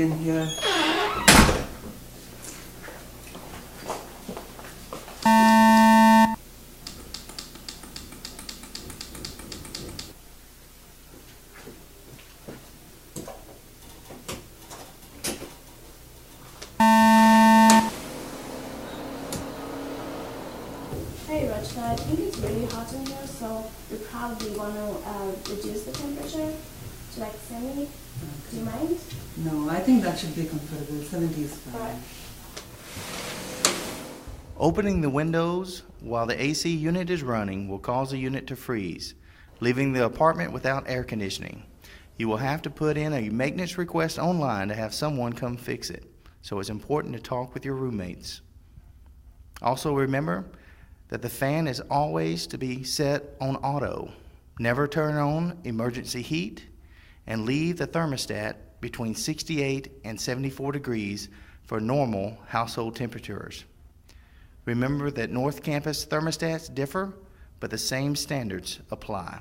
in here. Hey Rachna, I think it's really hot in here, so you probably want to reduce the temperature to like 70. Okay. Do you mind? No, I think that should be comfortable. 70 is fine. Alright. Opening the windows while the AC unit is running will cause the unit to freeze, leaving the apartment without air conditioning. You will have to put in a maintenance request online to have someone come fix it, so it's important to talk with your roommates. Also remember that the fan is always to be set on auto. Never turn on emergency heat, and leave the thermostat between 68 and 74 degrees for normal household temperatures. Remember that North Campus thermostats differ, but the same standards apply.